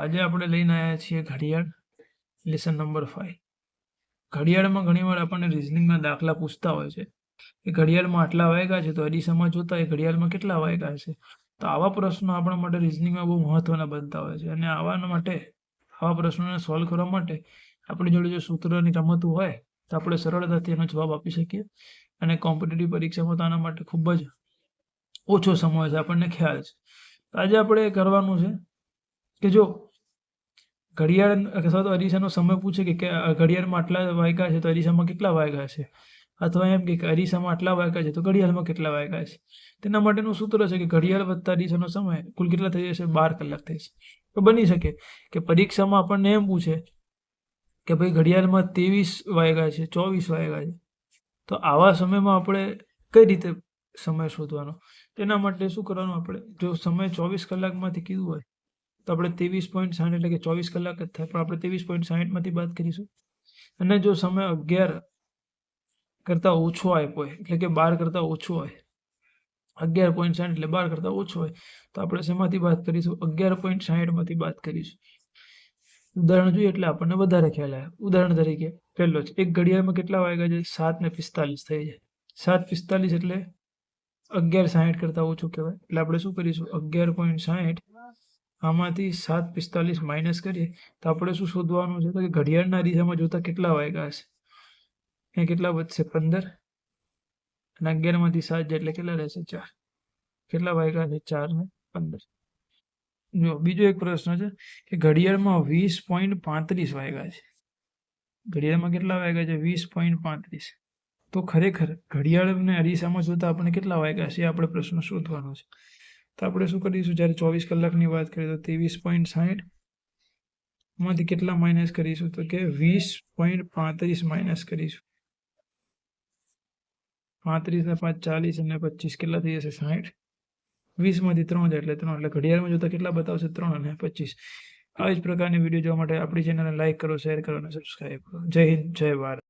આજે આપણે લઈને આવ્યા છીએ ઘડિયાળ લેસન નંબર 5. ઘડિયાળમાં ઘણીવાર આપણને રિઝનિંગના દાખલા પૂછતા હોય છે કે ઘડિયાળમાં આટલા વાગ્યા છે તો અરીસામાં જોતા એ ઘડિયાળમાં કેટલા વાગ્યા છે. તો આવા પ્રશ્નો આપણા માટે રિઝનિંગમાં બહુ મહત્વના બનતા હોય છે અને આવા પ્રશ્નોને સોલ્વ કરવા માટે આપણી જોડે જો સૂત્રની રમતું હોય તો આપણે સરળતાથી એનો જવાબ આપી શકીએ અને કોમ્પિટિટિવ પરીક્ષામાં તો આના માટે ખૂબ જ ઓછો સમય છે, આપણને ખ્યાલ છે. તો આજે આપણે કરવાનું છે કે જો ઘડિયાળ અથવા તો અરીસાનો સમય પૂછે કે ઘડિયાળમાં આટલા વાગ્યા છે તો અરીસામાં કેટલા વાગ્યા છે, અથવા એમ કે અરીસામાં આટલા વાગ્યા છે તો ઘડિયાળમાં કેટલા વાગ્યા છે. તેના માટેનું સૂત્ર છે કે ઘડિયાળ વત્તા અરીસાનો સમય કુલ કેટલા થઈ જશે? 12 કલાક થઈ જશે. તો બની શકે કે પરીક્ષામાં આપણને એમ પૂછે કે ભાઈ ઘડિયાળમાં 23 વાગ્યા છે, 24 વાગ્યા છે, તો આવા સમયમાં આપણે કઈ રીતે સમય શોધવાનો? તેના માટે શું કરવાનું? આપણે જો સમય 24 કલાકમાંથી કીધું હોય તો આપણે 23.60 એટલે કે 24 કલાક જ થાય, પણ આપણે 23.60માંથી બાદ કરીશું. અને જો સમય 11 કરતાં ઓછો આપ્યો હોય એટલે કે 12 કરતાં ઓછો હોય, 11.60 એટલે 12 કરતાં ઓછો હોય, તો આપણે શેમાંથી બાદ કરીશું? 11.60માંથી બાદ કરીશું. ઉદાહરણ જોઈએ એટલે આપણને વધારે ખ્યાલ આવે. ઉદાહરણ તરીકે પહેલો જ, એક ઘડિયાળમાં કેટલા વાગ્યા છે? 7:45 થઈ જાય. 7:45 એટલે 11.60 કરતાં ઓછું કહેવાય. એટલે આપણે શું કરીશું? 11.60 આમાંથી 7:45 માઇનસ કરીએ તો આપણે શું શોધવાનું છે? તો કે ઘડિયાળના અરીસામાં જોતા કેટલા વાગ્યા હશે? અહીંયા કેટલા વધશે? 15. અને 11માંથી 7 જાય એટલે કેટલા રહેશે? 4. કેટલા વાગ્યા છે? 4 ને 15. જો બીજો એક પ્રશ્ન છે કે ઘડિયાળમાં 20.35 વાગ્યા છે. ઘડિયાળમાં કેટલા વાગ્યા છે? 20.35. તો ખરેખર ઘડિયાળને અરીસામાં જોતા આપણે કેટલા વાગ્યા છે આપણે પ્રશ્ન શોધવાનો છે. તો આપણે શું કરીશું? જ્યારે 24 કલાકની વાત કરીએ તો 23.60 માંથી કેટલા માઇનસ કરીશું? તો કે 20.35 માઇનસ કરીશું. 35 ને 5 40 અને 25 કેટલા થઈ જશે? 60. 20માંથી 3 જાય એટલે 3. એટલે ઘડિયાળમાં જોતા કેટલા બતાવશે? 3 અને 25. આવી જ પ્રકારની વિડીયો જોવા માટે આપણી ચેનલને લાઇક કરો, શેર કરો અને સબસ્ક્રાઈબ કરો. જય હિન્દ, જય ભારત.